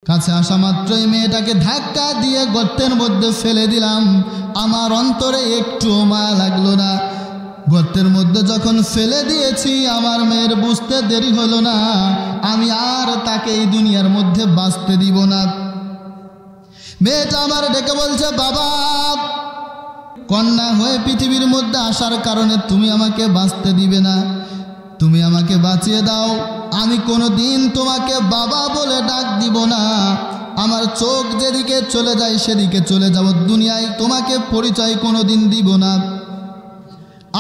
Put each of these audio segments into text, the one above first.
কাছে আসা মাত্রই মেয়েটাকে ধাক্কা দিয়ে গর্তের মধ্যে ফেলে দিলাম। আমার অন্তরে একটু মায়া লাগলো না। গর্তের মধ্যে যখন ফেলে দিয়েছি, আমার মেয়ের বুঝতে দেরি হলো না, আমি আর তাকে এই দুনিয়ার মধ্যে বাঁচতে দিব না। মেয়েটা আমার ডেকে বলছে, বাবা, কন্যা হয়ে পৃথিবীর মধ্যে আসার কারণে তুমি আমাকে বাঁচতে দিবে না, তুমি আমাকে বাঁচিয়ে দাও। আমি কোনোদিন তোমাকে বাবা বলে ডাক দিব না। আমার চোখ যেদিকে চলে যায় সেদিকে চলে যাব, দুনিয়ায় তোমাকে পরিচয় কোনোদিন দিব না।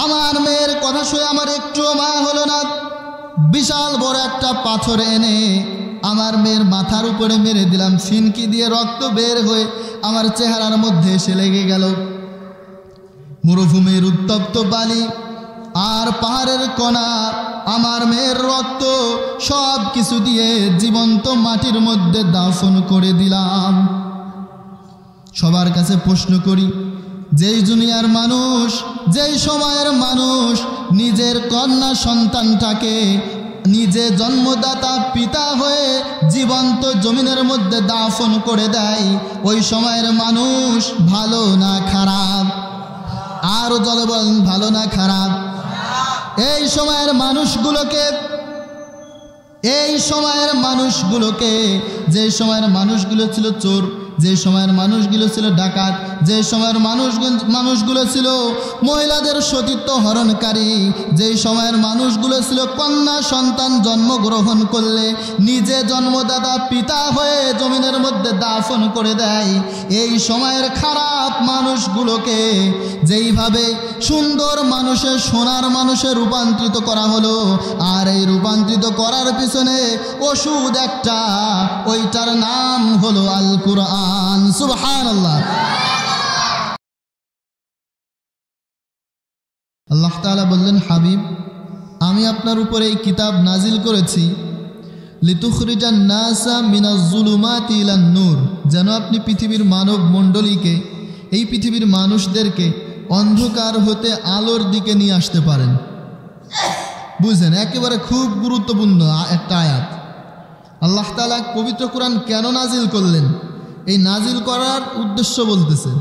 আমার মেয়ের কথা শুনে আমার একটুও মায়া হলো না। বিশাল বড় একটা পাথর এনে আমার মেয়ের মাথার উপরে মেরে দিলাম। ফিনকি দিয়ে রক্ত বের হয়ে আমার চেহারার মধ্যে এসে লেগে গেল। মরুভূমির উত্তপ্ত বালি আর পাহাড়ের কণা, আমার মেয়ের রক্ত সব কিছু দিয়ে জীবন্ত মাটির মধ্যে দাফন করে দিলাম। সবার কাছে প্রশ্ন করি, যেই দুনিয়ার মানুষ, যেই সময়ের মানুষ নিজের কন্যা সন্তানটাকে নিজে জন্মদাতা পিতা হয়ে জীবন্ত জমিনের মধ্যে দাফন করে দেয়, ওই সময়ের মানুষ ভালো না খারাপ? আরো জলে বলেন, ভালো না খারাপ? এই সময়ের মানুষগুলোকে, যে সময়ের মানুষগুলো ছিল চোর, যে সময়ের মানুষগুলো ছিল ডাকাত, যে সময়ের মানুষগুলো ছিল মহিলাদের সতীত্ব হরণকারী, যে সময়ের মানুষগুলো ছিল কন্যা সন্তান জন্মগ্রহণ করলে নিজে জন্মদাতা পিতা হয়ে জমিনের মধ্যে দাফন করে দেয়, এই সময়ের খারাপ মানুষগুলোকে যেইভাবে সুন্দর মানুষের, সোনার মানুষে রূপান্তরিত করা হলো, আর এই রূপান্তরিত করার পিছনে ওষুধ একটা, ওইটার নাম হলো আল কুরআন। সুবহানাল্লাহ। আল্লাহ তাআলা বললেন, হাবিব, আমি আপনার উপরে এই কিতাব নাজিল করেছি লিতুখরিজান নাসা মিনাজ জুলুমাতি ইলান নূর, যেন আপনি পৃথিবীর মানব মণ্ডলীকে, এই পৃথিবীর মানুষদেরকে অন্ধকার হতে আলোর দিকে নিয়ে আসতে পারেন। বুঝলেন? একেবারে খুব গুরুত্বপূর্ণ একটা আয়াত। আল্লাহ তাআলা পবিত্র কোরআন কেন নাজিল করলেন? এই নাজিল করার উদ্দেশ্য বলতেছে,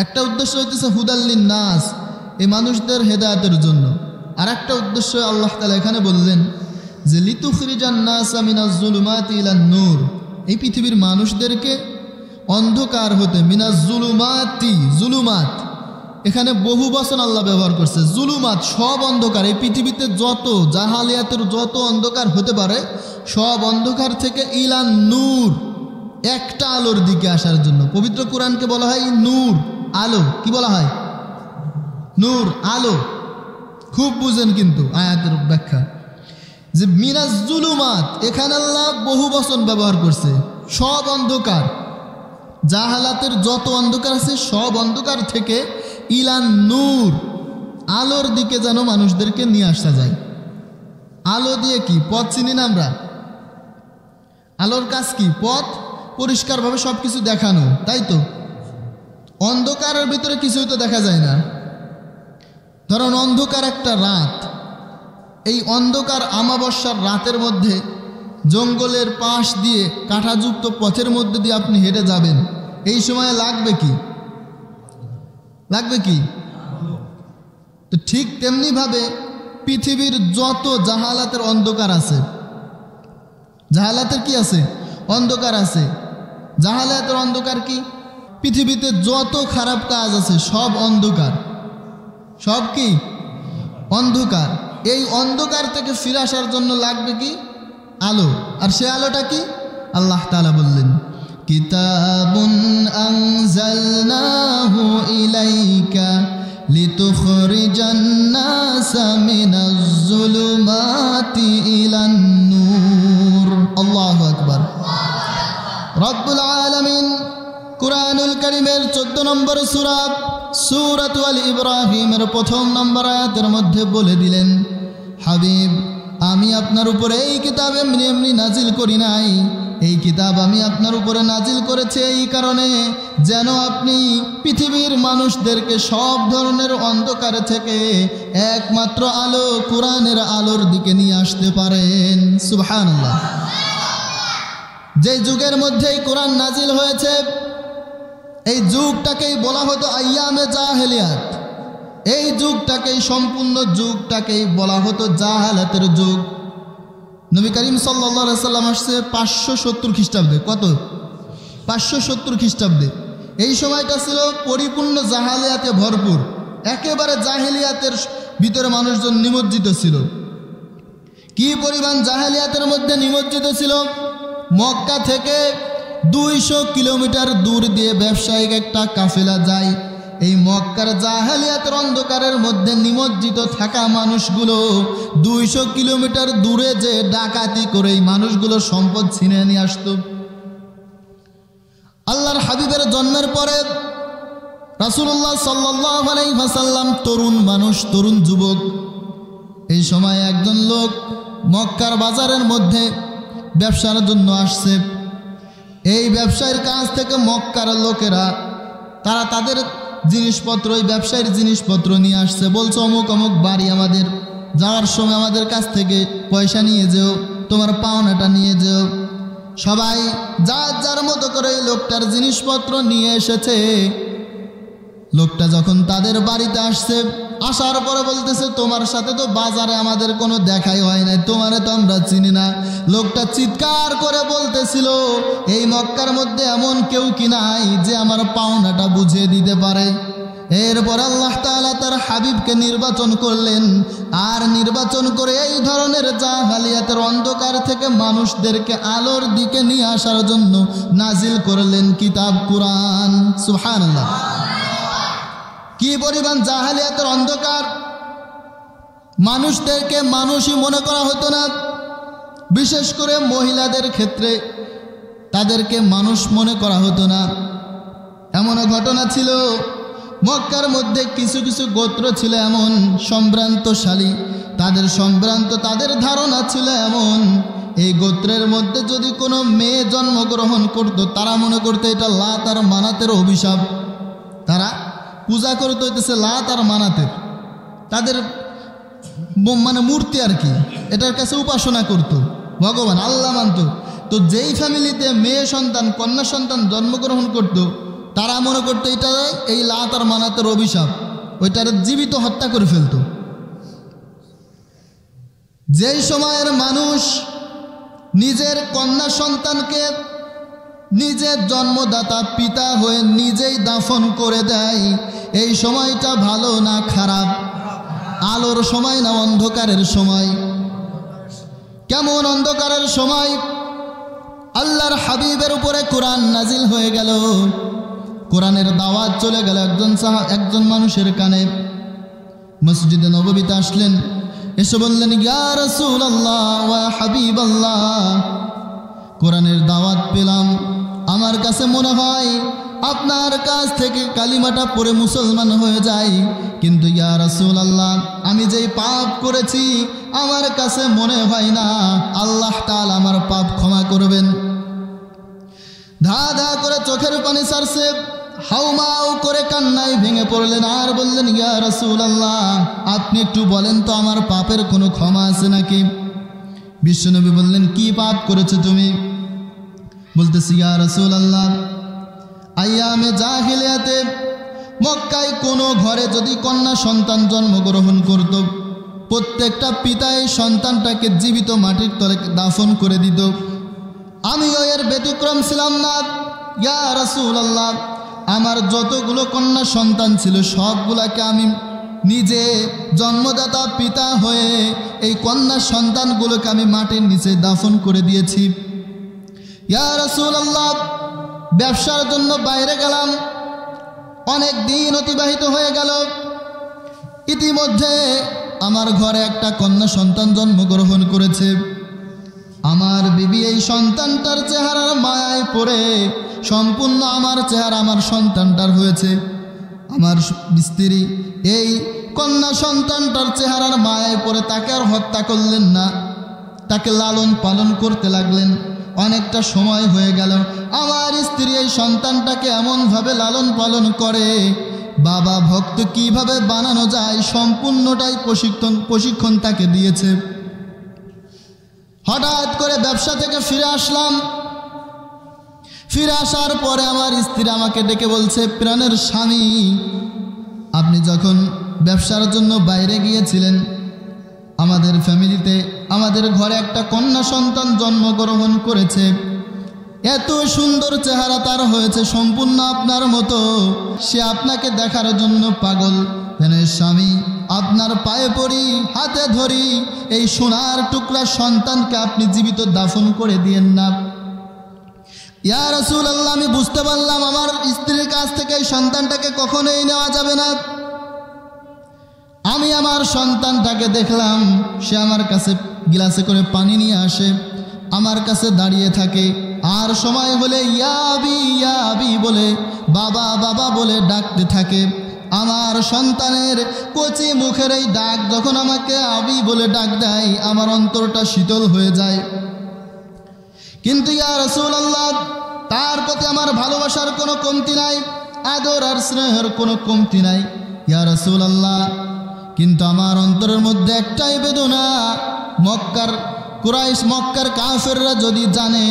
একটা উদ্দেশ্য হইতেছে হুদাল্লিন নাস, এই মানুষদের হেদায়েতের জন্য। আর একটা উদ্দেশ্য আল্লাহ তাআলা এখানে বললেন যে লিতুখরিজান নাসা মিনাজ জুলুমাতি ইলান নূর, এই পৃথিবীর মানুষদেরকে অন্ধকার হতে, মিনাজ জুলুমাতি, জুলুমাত এখানে বহু বচন আল্লাহ ব্যবহার করছে। জুলুমাত সব অন্ধকার, এই পৃথিবীতে যত জাহালিয়াতের যত অন্ধকার হতে পারে সব অন্ধকার থেকে ইলান নূর, একটা আলোর দিকে আসার জন্য। পবিত্র কোরআনকে বলা হয় নূর, আলো। কি বলা হয়? নূর, আলো। খুব বুঝেন কিন্তু আয়াতের ব্যাখ্যা, যে মিনাজ জুলুমাত, এখানে আল্লাহ বহু বচন ব্যবহার করছে। সব অন্ধকার, জাহালাতের যত অন্ধকার আছে সব অন্ধকার থেকে ইলান নূর, আলোর দিকে যেন মানুষদেরকে নিয়ে আসা যায়। আলো দিয়ে কি পথ চিনি না আমরা? আলোর কাজ কি? পথ পরিষ্কারভাবে সব কিছু দেখানো, তাই তো? অন্ধকারের ভিতরে কিছুই তো দেখা যায় না। ধরুন অন্ধকার একটা রাত, এই অন্ধকার আমাবস্যার রাতের মধ্যে জঙ্গলের পাশ দিয়ে কাঁটাযুক্ত পথের মধ্যে দিয়ে আপনি হেঁটে যাবেন, এই সময় লাগবে কি? লাগবে কি? তো ঠিক তেমনিভাবে পৃথিবীর যত জাহালাতের অন্ধকার আছে, জাহালাতের কি আছে? অন্ধকার আছে। জাহালাতের অন্ধকার কি? পৃথিবীতে যত খারাপ কাজ আছে সব অন্ধকার, সব কি? অন্ধকার। এই অন্ধকার থেকে ফিরে আসার জন্য লাগবে কি? আলো। আর সে আলোটা কি? আল্লাহ তাআলা বললেন, কিতাবুন আনজালনাহু ইলাইকা লিতুখরিজান নাসা মিনাজ জুলুমাতি ইলান নূর। আল্লাহু আকবার। রব্বুল আলামিন কুরআনুল কারীমের 14 নম্বর সূরা, সূরাতুল ইব্রাহিমের 1 নম্বর আয়াতের মধ্যে বলে দিলেন, হাবিব, আমি আপনার উপরে এই কিতাব এমনি এমনি নাজিল করি নাই। এই কিতাব আমি আপনার উপরে নাজিল করেছি এই কারণে যেন আপনি পৃথিবীর মানুষদেরকে সব ধরনের অন্ধকার থেকে একমাত্র আলো, কোরআনের আলোর দিকে নিয়ে আসতে পারেন। সুবহানাল্লাহ। যে যুগের মধ্যেই কোরআন নাজিল হয়েছে এই যুগটাকেই বলা হতো আইয়ামে জাহেলিয়াত। এই যুগটাকেই সম্পূর্ণ যুগটাকেই বলা হতো জাহালাতের যুগ। নবী করিম সাল্লাল্লাহু আলাইহি সাল্লাম আসছে 570 খ্রিস্টাব্দে। কত? 570 খ্রিস্টাব্দে। এই সময়টা ছিল পরিপূর্ণ জাহালিয়াতে ভরপুর, একেবারে জাহেলিয়াতের ভিতরে মানুষজন নিমজ্জিত ছিল। কি পরিমাণ জাহেলিয়াতের মধ্যে নিমজ্জিত ছিল! মক্কা থেকে 200 কিলোমিটার দূর দিয়ে ব্যবসায়িক একটা কাফেলা যায়। এই মক্কার জাহেলিয়াতের অন্ধকারের মধ্যে নিমজ্জিত থাকা মানুষগুলো 200 কিলোমিটার দূরে যে ডাকাতি করে এই মানুষগুলো সম্পদ ছিনিয়ে নিয়ে আসতো। আল্লাহর হাবিবের জন্মের পরে রাসূলুল্লাহ সাল্লাল্লাহু আলাইহি ওয়াসাল্লাম তরুণ মানুষ, তরুণ যুবক। এই সময় একজন লোক মক্কার বাজারের মধ্যে ব্যবসার জন্য আসছে। এই ব্যবসায়ীর কাছ থেকে মক্কার লোকেরা তারা তাদের জিনিসপত্র, এই ব্যবসায়ীর জিনিসপত্র নিয়ে আসছে। বলছে অমুক অমুক বাড়ি, আমাদের যাওয়ার সময় আমাদের কাছ থেকে পয়সা নিয়ে যেও, তোমার পাওনাটা নিয়ে যেও। সবাই যার যার মতো করে এই লোকটার জিনিসপত্র নিয়ে এসেছে। লোকটা যখন তাদের বাড়িতে আসছে, আসার পরে বলতেছে তোমার সাথে তো বাজারে আমাদের কোনো দেখাই হয় নাই, তোমারে তো আমরা চিনি না। লোকটা চিৎকার করে বলতেছিল এই মক্কার মধ্যে এমন কেউ কি নাই যে আমার পাওনাটা বুঝিয়ে দিতে পারে। এরপর আল্লাহ তাআলা তার হাবিবকে নির্বাচন করলেন, আর নির্বাচন করে এই ধরনের জাহালিয়াতের অন্ধকার থেকে মানুষদেরকে আলোর দিকে নিয়ে আসার জন্য নাজিল করলেন কিতাব কুরআন। সুবহানাল্লাহ! কি পরিমাণ জাহেলিয়াতের অন্ধকার! মানুষদেরকে মানুষই মনে করা হতো না। বিশেষ করে মহিলাদের ক্ষেত্রে তাদেরকে মানুষ মনে করা হতো না। এমনও ঘটনা ছিল, মক্কার মধ্যে কিছু কিছু গোত্র ছিল এমন সম্ভ্রান্তশালী, তাদের ধারণা ছিল এমন, এই গোত্রের মধ্যে যদি কোনো মেয়ে জন্মগ্রহণ করত তারা মনে করতো এটা লাত আর মানাতের অভিশাপ। তারা পূজা করতে হইতেছে লাত আর মানাতের, তাদের মানে মূর্তি আর কি, এটার কাছে উপাসনা করত, ভগবান আল্লাহ মানত। তো যেই ফ্যামিলিতে মেয়ে সন্তান, কন্যা সন্তান জন্মগ্রহণ করত তারা মনে করতো এটা এই লাত আর মানাতের অভিশাপ, ওইটার জীবিত হত্যা করে ফেলত। যেই সময়ের মানুষ নিজের কন্যা সন্তানকে নিজের জন্মদাতা পিতা হয়ে নিজেই দাফন করে দেয়, এই সময়টা ভালো না খারাপ? আলোর সময় না অন্ধকারের সময়? কেমন অন্ধকারের সময়! আল্লাহর হাবিবের উপরে কোরআন নাজিল হয়ে গেল, কোরআনের দাওয়াত চলে গেল একজন মানুষের কানে। মসজিদে নববীতে আসলেন, এসে বললেন ইয়া রাসূলুল্লাহ ওয়া হাবিবাল্লাহ, কোরআনের দাওয়াত পেলাম, আমার কাছে মনে হয় আপনার কাছ থেকে কালিমাটা পড়ে মুসলমান হয়ে যায়, কিন্তু ইয়া রাসূলুল্লাহ আমি যেই পাপ করেছি আমার কাছে মনে হয় না আল্লাহ তাআলা আমার পাপ ক্ষমা করবেন। ধা ধা করে চোখের পানি ছাড়ছে, হাউমাউ করে কান্নায় ভেঙে পড়লেন আর বললেন ইয়া রাসূলুল্লাহ আপনি একটু বলেন তো আমার পাপের কোনো ক্ষমা আছে নাকি? বিশ্বনবী বললেন কি পাপ করেছো তুমি? বলতেছি ইয়া রাসূলুল্লাহ আইয়ামে জাহেলিয়াতে মক্কায় কোনো ঘরে যদি কন্যা সন্তান জন্মগ্রহণ করত, প্রত্যেকটা পিতাই সন্তানটাকে জীবিত মাটির তলে দাফন করে দিত। আমিও এর ব্যতিক্রম ছিলাম না ইয়া রাসূলুল্লাহ, আমার যতগুলো কন্যা সন্তান ছিল সবগুলাকে আমি নিজে জন্মদাতা পিতা হয়ে এই কন্যা সন্তানগুলোকে আমি মাটির নিচে দাফন করে দিয়েছি। ইয়া রাসূলুল্লাহ ব্যবসার জন্য বাইরে গেলাম, অনেক দিন অতিবাহিত হয়ে গেল, ইতিমধ্যে আমার ঘরে একটা কন্যা সন্তান জন্মগ্রহণ করেছে। আমার বিবি এই সন্তানটার চেহারার মায়ায় পড়ে সম্পূর্ণ আমার চেহারা আমার সন্তানটার হয়েছে। আমার স্ত্রী এই কন্যা সন্তানটার চেহারার মায়ায় পড়ে তাকে আর হত্যা করলেন না, তাকে লালন পালন করতে লাগলেন। অনেকটা সময় হয়ে গেল, আমার স্ত্রী এই সন্তানটাকে এমনভাবে লালন পালন করে, বাবা ভক্ত কিভাবে বানানো যায় সম্পূর্ণটাই প্রশিক্ষণ তাকে দিয়েছে। হঠাৎ করে ব্যবসা থেকে ফিরে আসলাম, ফিরে আসার পরে আমার স্ত্রী আমাকে ডেকে বলছে, প্রাণের স্বামী, আপনি যখন ব্যবসার জন্য বাইরে গিয়েছিলেন, আমাদের ফ্যামিলিতে, আমাদের ঘরে একটা কন্যা সন্তান জন্মগ্রহণ করেছে। এত সুন্দর চেহারা তার হয়েছে, সম্পূর্ণ আপনার মতো। সে আপনাকে দেখার জন্য পাগল। প্রাণের স্বামী, আপনার পায়ে পড়ি, হাতে ধরি, এই সোনার টুকরা সন্তানকে আপনি জীবিত দাফন করে দিয়েন না। ইয়া রাসূলুল্লাহ, আমি বুঝতে পারলাম আমার স্ত্রীর কাছ থেকে এই সন্তানটাকে কখনোই নেওয়া যাবে না। আমি আমার সন্তানটাকে দেখলাম, সে আমার কাছে গ্লাসে করে পানি নিয়ে আসে, আমার কাছে দাঁড়িয়ে থাকে, আর সময় হলে ইয়া আবি বলে, বাবা বাবা বলে ডাকতে থাকে। আমার সন্তানের কচি মুখের এই ডাক যখন আমাকে আবি বলে ডাক দেয়, আমার অন্তরটা শীতল হয়ে যায়। কিন্তু ইয়া রাসূলুল্লাহ, তার প্রতি আমার ভালোবাসার কোনো কমতি নাই, আদর আর স্নেহের কোনো কমতি নাই ইয়া রাসূলুল্লাহ। কিন্তু আমার অন্তরের মধ্যে একটাই বেদনা, মক্কার কাফেররা যদি জানে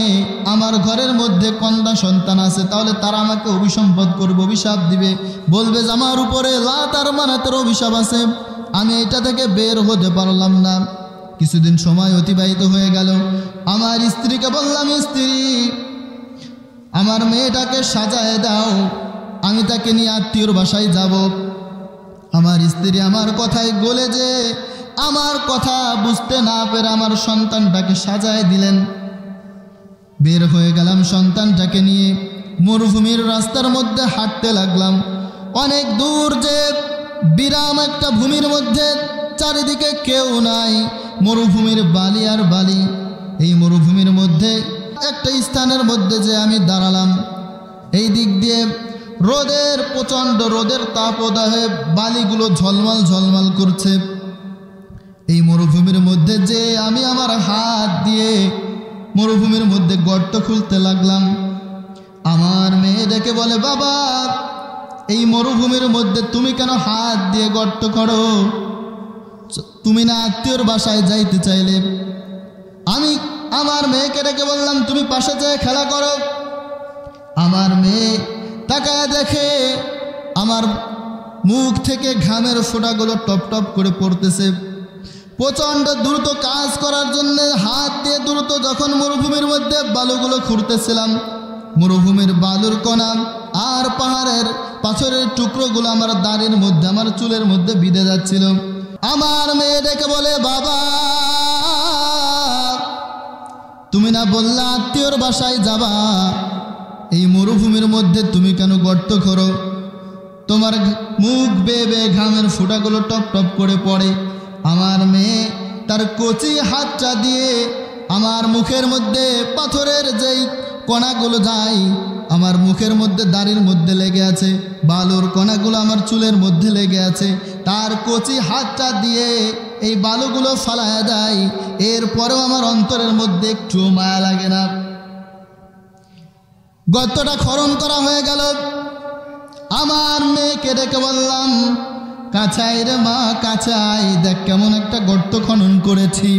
আমার ঘরের মধ্যে কন্যা সন্তান আছে, তাহলে তারা আমাকে অভিসম্বোধন করবে, অভিশাপ দিবে, বলবে যে আমার উপরে লাত আর মানাতের অভিশাপ আছে। আমি এটা থেকে বের হতে পারলাম না। কিছুদিন সময় অতিবাহিত হয়ে গেল। আমার স্ত্রীকে বললাম, স্ত্রী, আমার মেয়েটাকে সাজায় দাও, আমি তাকে নিয়ে আত্মীয়র বাসায় যাব। আমার স্ত্রী আমার কথায় গলে যে আমার কথা বুঝতে না পেরে আমার সন্তানটাকে সাজায় দিলেন। বের হয়ে গেলাম সন্তানটাকে নিয়ে, মরুভূমির রাস্তার মধ্যে হাঁটতে লাগলাম। অনেক দূর যে বিরাম একটা ভূমির মধ্যে, চারিদিকে কেউ নাই, মরুভূমির বালি আর বালি। এই মরুভূমির মধ্যে একটা স্থানের মধ্যে যে আমি দাঁড়ালাম, এই দিক দিয়ে প্রচণ্ড রোদের তাপদাহে বালিগুলো ঝলমল ঝলমল করছে। এই মরুভূমির মধ্যে যে আমি আমার হাত দিয়ে মরুভূমির মধ্যে গর্ত খুলতে লাগলাম। আমার মেয়ে ডেকে বলে, বাবা, এই মরুভূমির মধ্যে তুমি কেন হাত দিয়ে গর্ত করো? তুমি না আত্মীয়র বাসায় যাইতে চাইলে? আমি আমার মেয়েকে ডেকে বললাম, তুমি পাশে যেয়ে খেলা করো। আমার মেয়ে তাকায় দেখে আমার মুখ থেকে ঘামের ফোঁটাগুলো টপ টপ করে পড়তেছে। প্রচণ্ড দ্রুত কাজ করার জন্য হাত দিয়ে দ্রুত যখন মরুভূমির মধ্যে বালুগুলো খুঁড়তেছিলাম, মরুভূমির বালুর কণা আর পাথরের টুকরোগুলো আমার দাড়ির মধ্যে, আমার চুলের মধ্যে বিঁধে যাচ্ছিল। আমার মেয়ে ডেকে বলে, বাবা, তুমি না বললা আত্মীয়র বাসায় যাবা, এই মরুভূমির মধ্যে তুমি কেন গর্ত করো? তোমার মুখ বেয়ে বেয়ে ঘামের ফোঁটাগুলো টপ টপ করে পড়ে। আমার মেয়ে তার কচি হাতটা দিয়ে আমার মুখের মধ্যে পাথরের যেই কণাগুলো যায়, আমার মুখের মধ্যে দাড়ির মধ্যে লেগে আছে, বালুর কণাগুলো আমার চুলের মধ্যে লেগে আছে। তার কচি হাতটা দিয়ে এই বালুগুলো ফালায়া দেয়। এরপরেও আমার অন্তরের মধ্যে একটু মায়া লাগে না। গর্তটা খনন করা হয়ে গেল। আমার মেয়েকে ডেকে বললাম, কাছাই রে মা, কাছাই, দেখ কেমন একটা গর্ত খনন করেছি।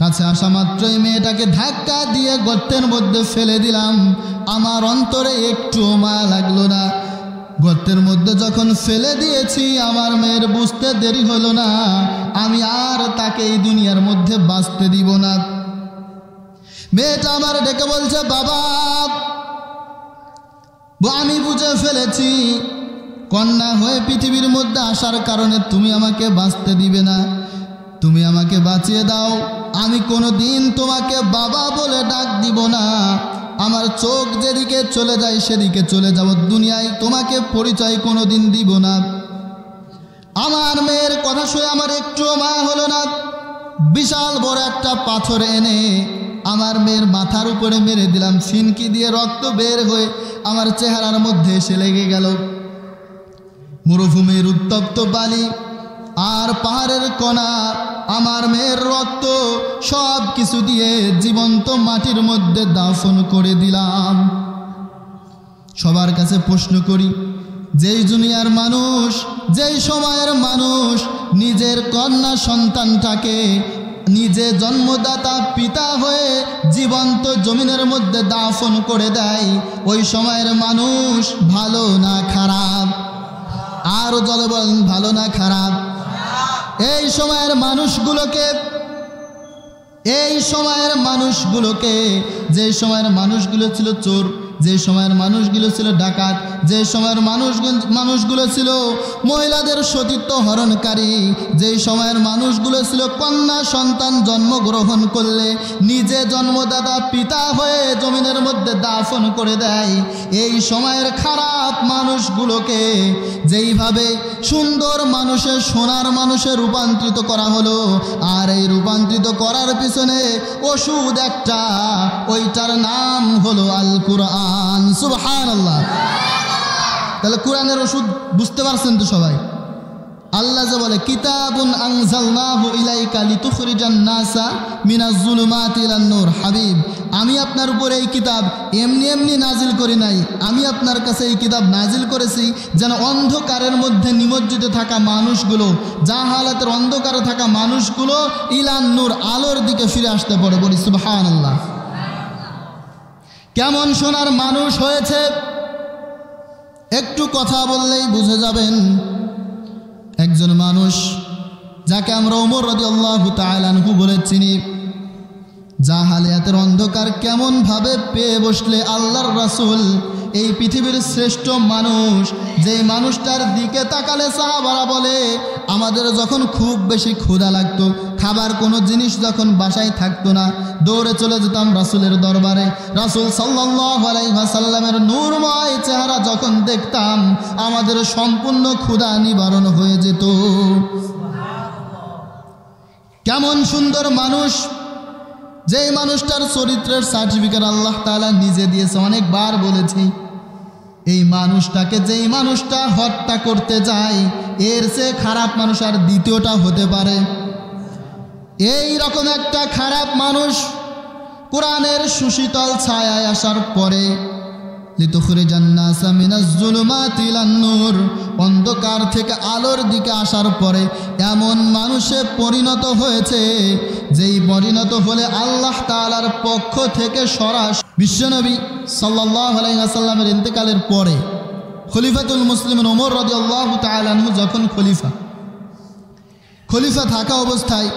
কাছে আসা মাত্রই মেয়েটাকে ধাক্কা দিয়ে গর্তের মধ্যে ফেলে দিলাম। আমার অন্তরে একটু মায়া লাগলো না। গর্তের মধ্যে যখন ফেলে দিয়েছি, আমার মেয়ের বুঝতে দেরি হলো না, আমি আর তাকে এই দুনিয়ার মধ্যে বাঁচতে দিব না। মেয়েটা আমার ডেকে বলছে, বাবা, আমি বুঝে ফেলেছি কন্যা হয়ে পৃথিবীর মধ্যে আসার কারণে তুমি আমাকে বাঁচতে দিবে না, তুমি আমাকে বাঁচিয়ে দাও। আমি কোনো দিন তোমাকে বাবা বলে ডাক দিব না। আমার চোখ যেদিকে চলে যায় সেদিকে চলে যাব, দুনিয়ায় তোমাকে পরিচয় কোনো দিন দিব না। আমার মেয়ের কথা শুনে আমার একটুও মায়া হলো না। বিশাল বড় একটা পাথর এনে আমার মেয়ের মাথার উপরে মেরে দিলাম। ফিনকি দিয়ে রক্ত বের হয়ে আমার চেহারার মধ্যে এসে লেগে গেল। মরুভূমির উত্তপ্ত বালি আর পাহাড়ের কণা, আমার মেয়ের রক্ত সব কিছু দিয়ে জীবন্ত মাটির মধ্যে দাফন করে দিলাম। সবার কাছে প্রশ্ন করি, যেই দুনিয়ার মানুষ, যেই সময়ের মানুষ নিজের কন্যা সন্তানটাকে নিজে জন্মদাতা পিতা হয়ে জীবন্ত জমিনের মধ্যে দাফন করে দেয়, ওই সময়ের মানুষ ভালো না খারাপ? আরো জলে বলেন, ভালো না খারাপ? এই সময়ের মানুষগুলোকে যে সময়ের মানুষগুলো ছিল চোর, যে সময়ের মানুষগুলো ছিল ডাকাত, যে সময়ের মানুষগুলো ছিল মহিলাদের সতীত্ব হরণকারী, যে সময়ের মানুষগুলো ছিল কন্যা সন্তান জন্মগ্রহণ করলে নিজে জন্মদাতা পিতা হয়ে জমিনের মধ্যে দাফন করে দেয়, এই সময়ের খারাপ মানুষগুলোকে যেইভাবে সুন্দর মানুষের সোনার মানুষে রূপান্তরিত করা হলো, আর এই রূপান্তরিত করার পিছনে ওষুধ একটা, ওইটার নাম হলো আল কুরআন। সুবহানাল্লাহ। তাহলে কোরআনের ওষুধ বুঝতে পারছেন তো সবাই? আল্লাহ যে বলে কিতাবুন আনজালনাহু ইলাইকা লিতুখরিজান নাসা মিনাজ যুলুমাতি ইলান নূর, হাবিব আমি আপনার উপরে এই কিতাব এমনি এমনি নাজিল করি নাই, আমি আপনার কাছে এই কিতাব নাজিল করেছি যেন অন্ধকারের মধ্যে নিমজ্জিত থাকা মানুষগুলো, জাহালাতের অন্ধকারে থাকা মানুষগুলো ইলান নূর আলোর দিকে ফিরে আসতে পারে। বলি সুবহানাল্লাহ। কেমন সোনার মানুষ হয়েছে একটু কথা বললেই বুঝে যাবেন। একজন মানুষ যাকে আমরা ওমর রাদিয়াল্লাহু তাআলা আনহু বলে চিনি, জাহালিয়াতের অন্ধকার কেমন ভাবে পেয়ে বসলে আল্লাহর রাসূল এই পৃথিবীর শ্রেষ্ঠ মানুষ, যেই মানুষটার দিকে তাকালে সাহাবারা বলে আমাদের যখন খুব বেশি ক্ষুধা লাগতো, খাবার কোনো জিনিস যখন বাসায় থাকতো না, দৌড়ে চলে যেতাম রাসূলের দরবারে, রাসূল সাল্লাল্লাহু আলাইহি ওয়াসাল্লামের নূরময় চেহারা যখন দেখতাম আমাদের সম্পূর্ণ ক্ষুধা নিবারণ হয়ে যেত। কেমন সুন্দর মানুষ, যেই মানুষটার চরিত্রের সার্টিফিকেট আল্লাহ তাআলা নিজে দিয়েছে। অনেকবার বলেছি এই মানুষটাকে, যেই মানুষটা হত্যা করতে যায় এর চেয়ে খারাপ মানুষ আর দ্বিতীয়টা হতে পারে? এই রকম একটা খারাপ মানুষ কোরআনের সুশীতল ছায়ায় আসার পরে লিতুখরিজান নাসা মিনাজ যুলুমাতি ইলান নূর, অন্ধকার থেকে আলোর দিকে আসার পরে এমন মানুষে পরিণত হয়েছে যেই পরিণত হলে আল্লাহ তাআলার পক্ষ থেকে সরাসরি বিশ্বনবী সাল্লাল্লাহু আলাইহি ওয়াসাল্লামের ইন্তেকালের পরে খলিফাতুল মুসলিমিন ওমর রাদিয়াল্লাহু তাআলা আনহু যখন খলিফা থাকা অবস্থায়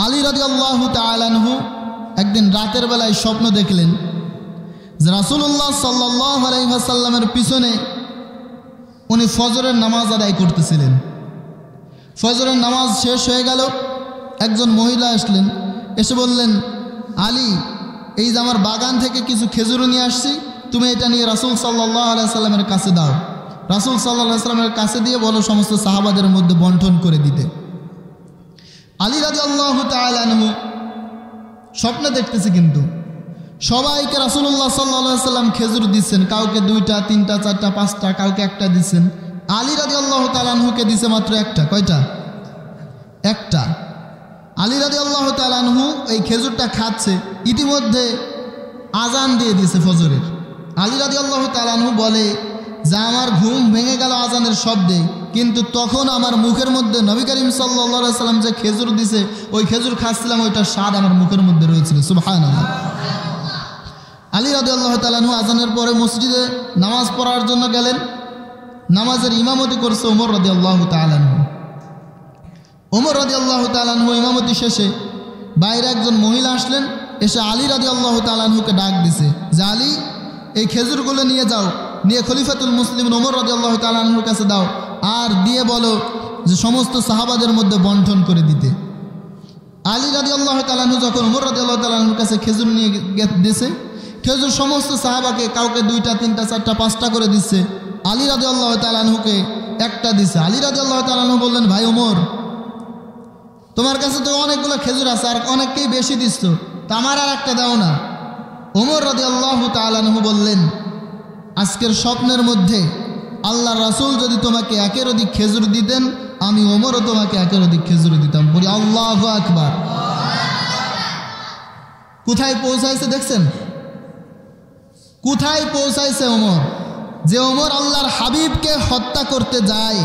আলী রাদিয়াল্লাহু তাআলা আনহু একদিন রাতের বেলায় স্বপ্ন দেখলেন যে রাসূলুল্লাহ সাল্লাল্লাহু আলাইহি ওয়াসাল্লামের পিছনে উনি ফজরের নামাজ আদায় করতেছিলেন। ফজরের নামাজ শেষ হয়ে গেল, একজন মহিলা আসলেন, এসে বললেন আলী, এই যে আমার বাগান থেকে কিছু খেজুর নিয়ে আসছি, তুমি এটা নিয়ে রাসূল সাল্লাল্লাহু আলাইহি ওয়াসাল্লামের কাছে দাও। রাসূল সাল্লাল্লাহু আলাইহি ওয়াসাল্লামের কাছে দিয়ে বলো সমস্ত সাহাবাদের মধ্যে বন্টন করে দিতে। আলী রাদিয়াল্লাহু তাআলা আনহু স্বপ্নে দেখতেছে, কিন্তু সবাইকে রাসূলুল্লাহ সাল্লাল্লাহু আলাইহি ওয়াসাল্লাম খেজুর দিচ্ছেন, কাউকে 2টা 3টা 4টা 5টা, কাউকে একটা দিচ্ছেন। আলী রাদিয়াল্লাহু তাআলা আনহুকে দিছে মাত্র একটা। কয়টা? একটা। আলী রাদিয়াল্লাহু তাআলা আনহু এই খেজুরটা খাচ্ছে, ইতিমধ্যে আজান দিয়ে দিয়েছে ফজরের। আলী রাদিয়াল্লাহু তাআলা আনহু বলে যে আমার ঘুম ভেঙে গেল আজানের শব্দে, কিন্তু তখন আমার মুখের মধ্যে নবী করিম সাল্লাল্লাহু আলাইহি ওয়াসাল্লাম যে খেজুর দিছে ওই খেজুর খাচ্ছিলাম, ওইটার স্বাদ আমার মুখের মধ্যে রয়েছিল। সুবহানাল্লাহ। আলী রাদিয়াল্লাহু তাআলা আনহু আজানের পরে মসজিদে নামাজ পড়ার জন্য গেলেন। নামাজের ইমামতি করছে ওমর রাদিয়াল্লাহু তাআলা আনহু। ওমর রাদিয়াল্লাহু তাআলা আনহু ইমামতি শেষে বাইরে একজন মহিলা আসলেন, এসে আলী রাদিয়াল্লাহু তাআলা আনহুকে ডাক দিছে যে আলী, এই খেজুরগুলো নিয়ে যাও, নিয়ে খলিফাতুল মুসলিমিন ওমর রাদিয়াল্লাহু তাআলা আনহুর কাছে দাও, আর দিয়ে বলো যে সমস্ত সাহাবাদের মধ্যে বন্টন করে দিতে। আলী রাদিয়াল্লাহু তাআলা আনহু যখন ওমর রাদিয়াল্লাহু তাআলা আনহুর কাছে খেজুর নিয়ে দিছে, খেজুর সমস্ত সাহাবাকে কাউকে 2টা 3টা 4টা 5টা করে দিচ্ছে, আলী রাদিয়াল্লাহু তাআলা আনহুকে একটা দিছে। আলী রাদিয়াল্লাহু তাআলা আনহু বললেন, ভাই ওমর, তোমার কাছে তো অনেকগুলো খেজুর আছে, আর অনেককেই বেশি দিচ্ছ, তা আমার আর একটা দাও না। ওমর রাদিয়াল্লাহু তাআলা আনহু বললেন, আজকের স্বপ্নের মধ্যে আল্লাহর রাসূল যদি তোমাকে একের অধিক খেজুর দিতেন, আমি ওমরও তোমাকে একের অধিক খেজুর দিতাম। বলি আল্লাহু আকবার। কোথায় পৌঁছাইছে দেখছেন? কোথায় পৌঁছাইছে ওমর, যে ওমর আল্লাহর হাবিবকে হত্যা করতে যায়।